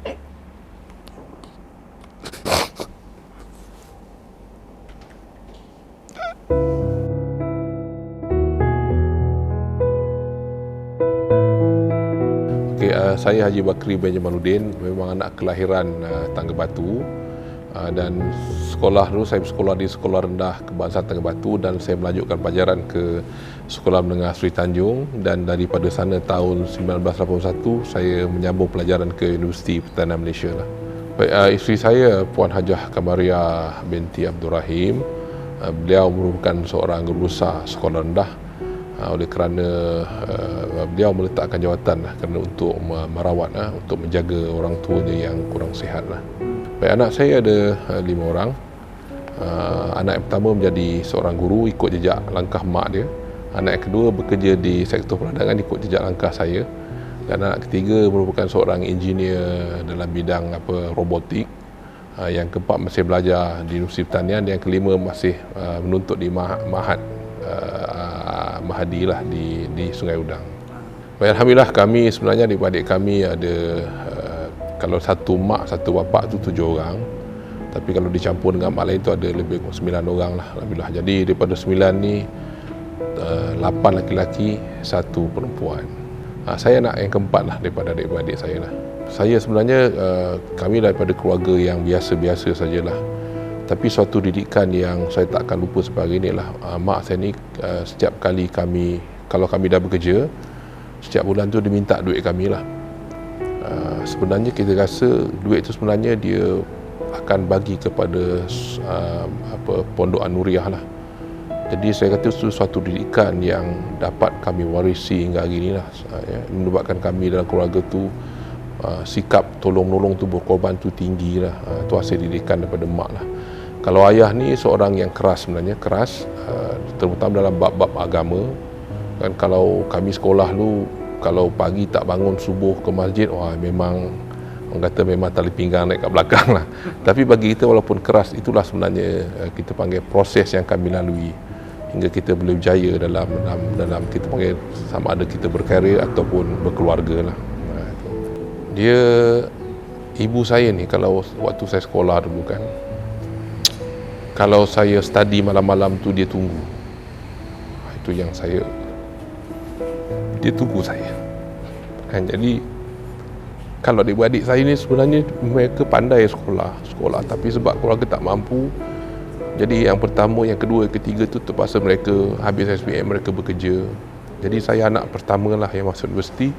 Okay, saya Haji Bakri bin Jamaluddin, memang anak kelahiran Tangga Batu, dan sekolah dulu saya bersekolah di Sekolah Rendah Kebangsaan Tangga Batu dan saya melanjutkan pelajaran ke Sekolah Menengah Sri Tanjung, dan daripada sana tahun 1981 saya menyambung pelajaran ke Universiti Pertahanan Malaysia lah. Baik, isteri saya Puan Hajah Kamaria binti Abdul Rahim, beliau merupakan seorang guru besar sekolah rendah. Oleh kerana beliau meletakkan jawatan kerana untuk merawat, untuk menjaga orang tuanya yang kurang sihat lah. Baik, anak saya ada 5 orang. Anak yang pertama menjadi seorang guru ikut jejak langkah mak dia. Anak yang kedua bekerja di sektor perdagangan ikut jejak langkah saya. Dan anak ketiga merupakan seorang engineer dalam bidang robotik. Yang keempat masih belajar di Universiti Pertanian, dan yang kelima masih menuntut di Mahat Mahadi lah di Sungai Udang. Baik, alhamdulillah kami sebenarnya adik-adik kami ada kalau satu mak satu bapa tu 7 orang. Tapi kalau dicampur dengan mak lain tu ada lebih 9 orang lah, alhamdulillah. Jadi daripada 9 ni 8 lelaki, 1 perempuan. Saya anak yang keempat lah daripada adik-adik saya lah. Saya sebenarnya kami daripada keluarga yang biasa-biasa sajalah. Tapi suatu didikan yang saya takkan lupa sebagai inilah, mak saya ni setiap kali kalau kami dah bekerja, setiap bulan tu dia minta duit kami lah. Sebenarnya kita rasa duit tu sebenarnya dia akan bagi kepada Pondok An-Nuriyah lah. Jadi saya kata itu suatu didikan yang dapat kami warisi hingga hari ini lah. Menyebabkan kami dalam keluarga tu sikap tolong-menolong tu, berkorban tu tinggi lah. Itu hasil didikan daripada mak lah. Kalau ayah ni seorang yang keras sebenarnya, terutama dalam bab-bab agama. Kan kalau kami sekolah dulu, kalau pagi tak bangun subuh ke masjid, memang orang kata memang tali pinggang naik kat belakang lah. Tapi bagi kita walaupun keras, itulah sebenarnya kita panggil proses yang kami lalui hingga kita boleh berjaya dalam kita panggil sama ada kita berkarya ataupun berkeluarga lah. Dia ibu saya ni, kalau waktu saya sekolah dulu kan, kalau saya study malam-malam tu dia tunggu. Itu yang dia tunggu saya. Jadi kalau adik-adik saya ni sebenarnya mereka pandai sekolah, tapi sebab keluarga tak mampu, jadi yang pertama, yang kedua, yang ketiga tu terpaksa mereka habis SPM mereka bekerja. Jadi saya anak pertama lah yang masuk universiti.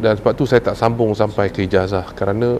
Dan sebab tu saya tak sambung sampai ke ijazah, kerana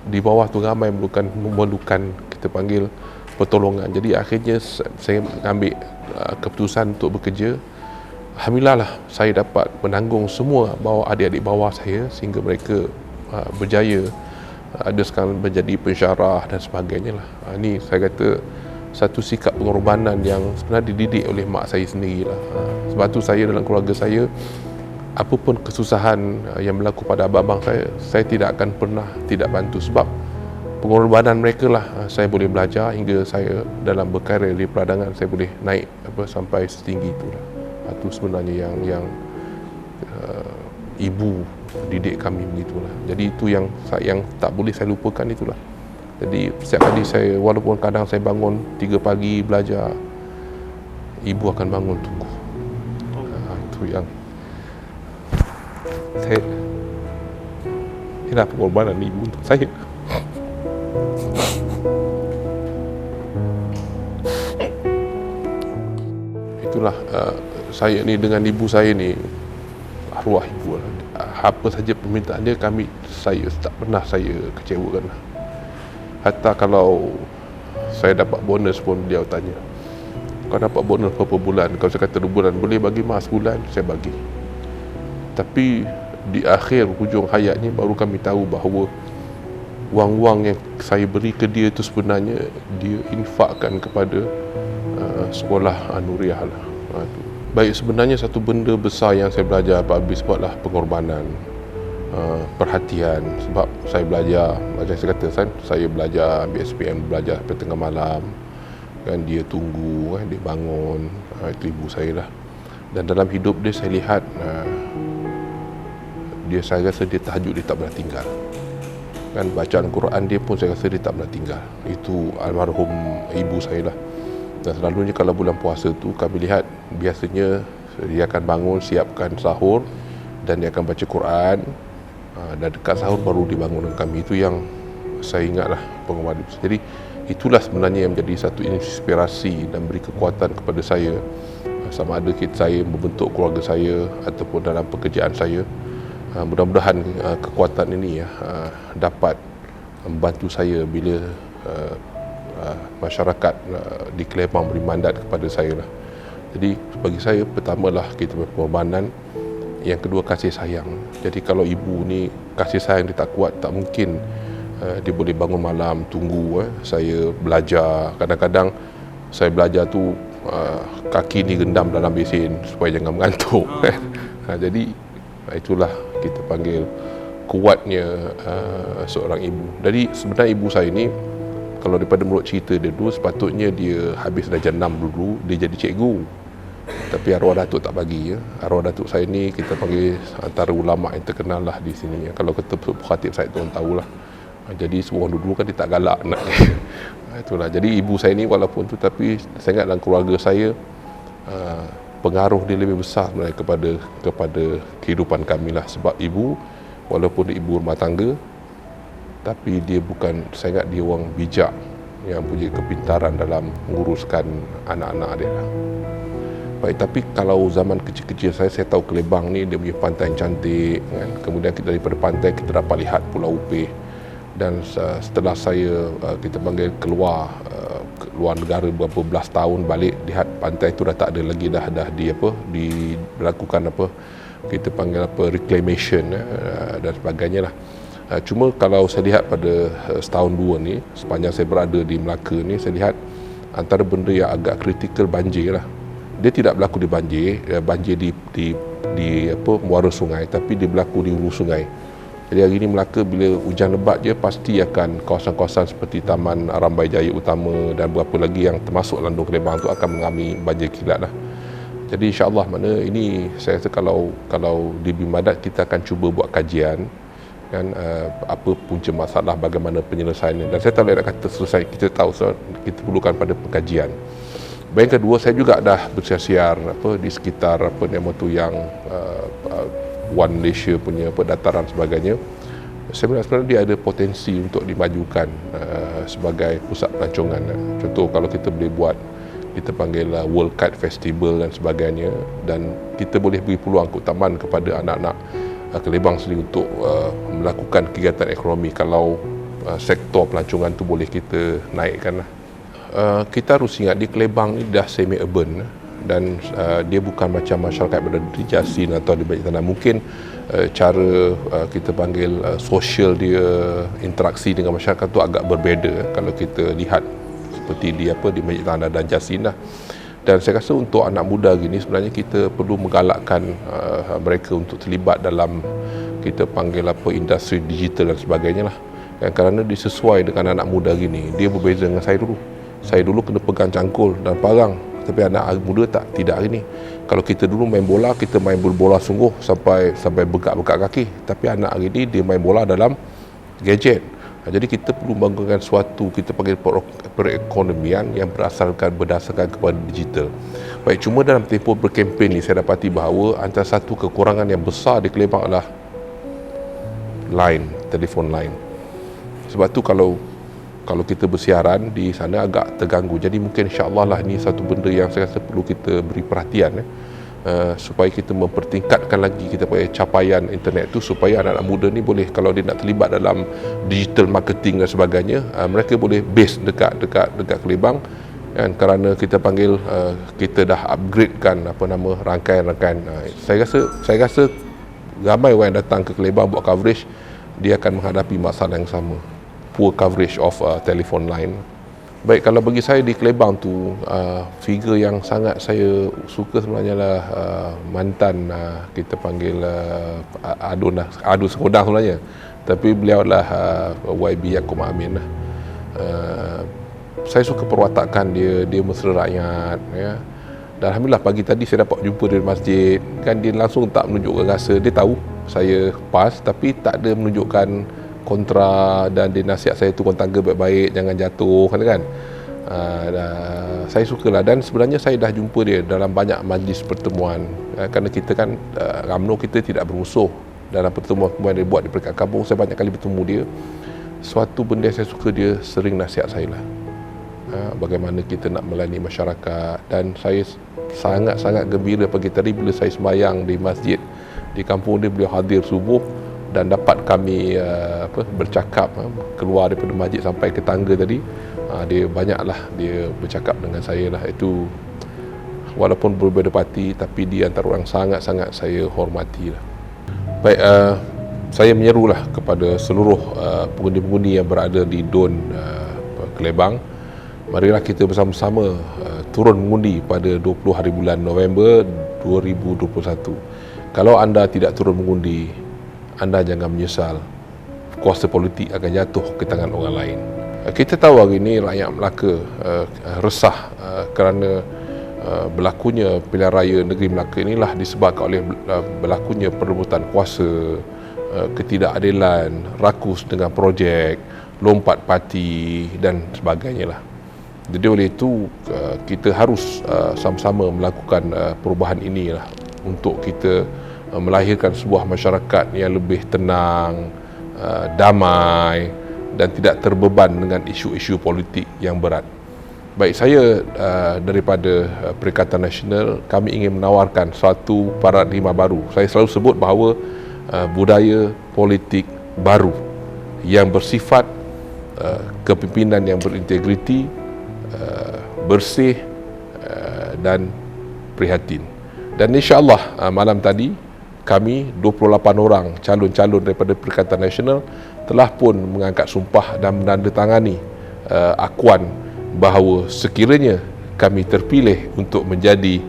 di bawah tu ramai memerlukan kita panggil pertolongan. Jadi akhirnya saya ambil keputusan untuk bekerja. Alhamdulillah lah saya dapat menanggung semua adik-adik bawah saya sehingga mereka berjaya. Ada sekarang menjadi pensyarah dan sebagainya lah. Ini saya kata satu sikap pengorbanan yang sebenarnya dididik oleh mak saya sendirilah. Sebab tu saya dalam keluarga saya, apapun kesusahan yang berlaku pada abang-abang saya tidak akan pernah tidak bantu. Sebab pengorbanan mereka lah saya boleh belajar hingga saya dalam berkarya di perdagangan saya boleh naik sampai setinggi itulah. Itu sebenarnya yang ibu didik kami begitulah. Jadi itu yang tak boleh saya lupakan itulah. Jadi setiap kali saya, walaupun kadang saya bangun 3 pagi belajar, ibu akan bangun tunggu. Itu yang inilah pengorbanan ibu untuk saya. Itulah saya ni dengan ibu saya ni, arwah ibu lah. Apa saja permintaan dia saya tak pernah saya kecewakan lah. Hatta kalau saya dapat bonus pun beliau tanya, kau dapat bonus berapa bulan? Kalau saya kata 2 bulan, boleh bagi mas bulan, saya bagi. Tapi di akhir hujung hayatnya baru kami tahu bahawa wang-wang yang saya beri ke dia itu sebenarnya dia infakkan kepada sekolah An-Nuriyah lah. Baik, sebenarnya satu benda besar yang saya belajar habis sebablah pengorbanan, perhatian. Sebab saya belajar, macam saya kata, saya belajar ambil SPM, belajar sampai tengah malam kan, dia tunggu kan, dia bangun. Itu ibu saya lah. Dan dalam hidup dia saya lihat saya rasa dia tahajud dia tak pernah tinggal. kan bacaan Quran dia pun saya rasa dia tak pernah tinggal. Itu almarhum ibu saya lah. Dan selalunya kalau bulan puasa tu kami lihat biasanya dia akan bangun, siapkan sahur dan dia akan baca Quran, dan dekat sahur baru dibangunkan kami. Itu yang saya ingatlah pengumuman. Jadi itulah sebenarnya yang menjadi satu inspirasi dan beri kekuatan kepada saya, sama ada saya membentuk keluarga saya ataupun dalam pekerjaan saya. Mudah-mudahan kekuatan ini dapat membantu saya bila masyarakat di Kelebang beri mandat kepada saya lah. Jadi bagi saya, pertamalah kita berpengorbanan, yang kedua kasih sayang. Jadi kalau ibu ni kasih sayang dia tak kuat, tak mungkin dia boleh bangun malam tunggu saya belajar. Kadang-kadang saya belajar tu kaki ni rendam dalam besin supaya jangan mengantuk. Jadi itulah kita panggil kuatnya seorang ibu. Jadi sebenarnya ibu saya ni, kalau daripada menurut cerita dia dulu, sepatutnya dia habis darjah 6 dulu, dia jadi cikgu. Tapi arwah datuk tak bagi. Arwah datuk saya ni kita panggil antara ulama' yang terkenal lah di sini. Kalau kata Khatib Said tu orang tahulah. Jadi semua orang dulu kan dia tak galak nak. Itulah. Jadi ibu saya ni walaupun tu, tapi saya ingat dalam keluarga saya pengaruh dia lebih besar sebenarnya kepada kehidupan kami lah. Sebab ibu, walaupun ibu rumah tangga, tapi dia bukan, saya ingat dia orang bijak yang punya kepintaran dalam menguruskan anak-anak dia lah. Baik, tapi kalau zaman kecil-kecil saya tahu Kelebang ni dia punya pantai yang cantik kan? Kemudian kita daripada pantai kita dapat lihat Pulau Upih. Dan setelah saya kita panggil keluar luar negara beberapa belas tahun, balik lihat pantai itu dah tak ada lagi, dah dilakukan kita panggil reclamation dan sebagainya lah. Cuma kalau saya lihat pada setahun dua ni, sepanjang saya berada di Melaka ni, saya lihat antara benda yang agak kritikal banjir lah. Dia tidak berlaku di banjir di muara sungai, tapi dia berlaku di hulu sungai. Jadi hari ini Melaka bila hujan lebat je pasti akan kawasan-kawasan seperti Taman Rambai Jaya Utama dan beberapa lagi yang termasuk Landung Kelebang tu akan mengalami banjir kilat lah. Jadi insya-Allah mana ini saya rasa kalau di Bimadat kita akan cuba buat kajian kan, apa punca masalah, bagaimana penyelesaiannya. Dan saya tak boleh nak kata selesai, kita tahu kita perlukan pada pengkajian. Yang kedua, saya juga dah bersiar-siar di sekitar yang One Malaysia punya dataran sebagainya. Sebenarnya dia ada potensi untuk dimajukan sebagai pusat pelancongan. Contoh kalau kita boleh buat, kita panggil World Kite Festival dan sebagainya, dan kita boleh beri peluang keutamaan kepada anak-anak Kelebang sendiri untuk melakukan kegiatan ekonomi kalau sektor pelancongan tu boleh kita naikkan lah. Kita harus ingat di Kelebang ni dah semi-urban dan dia bukan macam masyarakat berada di Jasin atau di Bajik Tanah. Mungkin cara kita panggil sosial dia, interaksi dengan masyarakat tu agak berbeza kalau kita lihat seperti di Bajik Tanah dan Jasin lah. Dan saya rasa untuk anak muda gini sebenarnya kita perlu menggalakkan mereka untuk terlibat dalam kita panggil industri digital dan sebagainya lah. Kerana dia sesuai dengan anak muda gini, dia berbeza dengan saya dulu. Saya dulu kena pegang cangkul dan parang, tapi anak muda tidak hari ni. Kalau kita dulu main bola, kita main bola sungguh sampai begak-begak kaki. Tapi anak hari ni dia main bola dalam gadget. Jadi kita perlu bangunkan suatu kita panggil perekonomian yang berdasarkan kepada digital. Baik, cuma dalam tempoh berkempen ni saya dapati bahawa antara satu kekurangan yang besar di Kelebang adalah telefon line. Sebab tu kalau kita bersiaran di sana agak terganggu. Jadi mungkin insya-Allah lah ini satu benda yang saya rasa perlu kita beri perhatian supaya kita mempertingkatkan lagi kita punya capaian internet tu, supaya anak-anak muda ni boleh, kalau dia nak terlibat dalam digital marketing dan sebagainya, mereka boleh base dekat Kelebang kan, kerana kita panggil kita dah upgradekan rangkaian-rangkaian. Saya rasa ramai orang yang datang ke Kelebang buat coverage, dia akan menghadapi masalah yang sama, poor coverage of telephone line. Baik, kalau bagi saya di Kelebang tu figure yang sangat saya suka sebenarnya lah mantan kita panggil Adu Sekodang sebenarnya, tapi beliau lah YB Yaakob Amin lah. Saya suka perwatakan dia mesra rakyat ya. Dan alhamdulillah pagi tadi saya dapat jumpa dia di masjid kan, dia langsung tak menunjukkan rasa dia tahu saya PAS, tapi tak ada menunjukkan kontra dan dia nasihat saya turun tangga baik-baik, jangan jatuh kan. Saya sukalah, dan sebenarnya saya dah jumpa dia dalam banyak majlis pertemuan, kerana kita kan UMNO kita tidak bermusuh. Dalam pertemuan dia buat di peringkat kampung, saya banyak kali bertemu dia. Suatu benda saya suka, dia sering nasihat saya lah, bagaimana kita nak melayani masyarakat. Dan saya sangat-sangat gembira pagi tadi bila saya sembahyang di masjid di kampung dia, beliau hadir subuh dan dapat kami bercakap, keluar daripada masjid sampai ke tangga tadi. Dia banyaklah dia bercakap dengan saya lah. Itu walaupun berbeza parti, tapi dia antara orang sangat-sangat saya hormati lah. Baik, saya menyerulah kepada seluruh pengundi-pengundi yang berada di DUN Kelebang, marilah kita bersama-sama turun mengundi pada 20 hari bulan November 2021. Kalau anda tidak turun mengundi, anda jangan menyesal. Kuasa politik akan jatuh ke tangan orang lain. Kita tahu hari ini rakyat Melaka resah kerana berlakunya pilihan raya negeri Melaka inilah disebabkan oleh berlakunya perebutan kuasa, ketidakadilan, rakus dengan projek, lompat parti dan sebagainya lah. Jadi oleh itu kita harus sama-sama melakukan perubahan inilah untuk kita melahirkan sebuah masyarakat yang lebih tenang, damai dan tidak terbeban dengan isu-isu politik yang berat. Baik, saya daripada Perikatan Nasional, kami ingin menawarkan suatu paradigma baru. Saya selalu sebut bahawa budaya politik baru yang bersifat kepimpinan yang berintegriti, bersih dan prihatin. Dan insya-Allah malam tadi kami 28 orang calon-calon daripada Perikatan Nasional telah pun mengangkat sumpah dan menandatangani akuan bahawa sekiranya kami terpilih untuk menjadi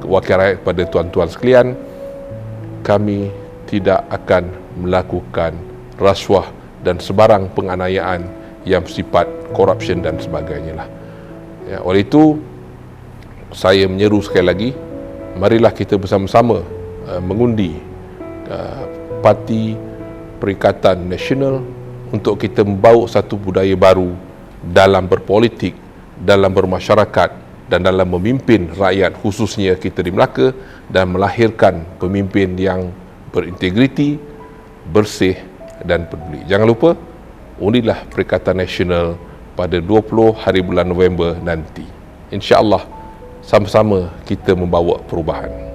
wakil rakyat kepada tuan-tuan sekalian, kami tidak akan melakukan rasuah dan sebarang penganiayaan yang bersifat corruption dan sebagainya lah. Ya, oleh itu saya menyeru sekali lagi, marilah kita bersama-sama mengundi Parti Perikatan Nasional untuk kita membawa satu budaya baru dalam berpolitik, dalam bermasyarakat dan dalam memimpin rakyat, khususnya kita di Melaka, dan melahirkan pemimpin yang berintegriti, bersih dan peduli. Jangan lupa, undilah Perikatan Nasional pada 20 hari bulan November nanti. InsyaAllah sama-sama kita membawa perubahan.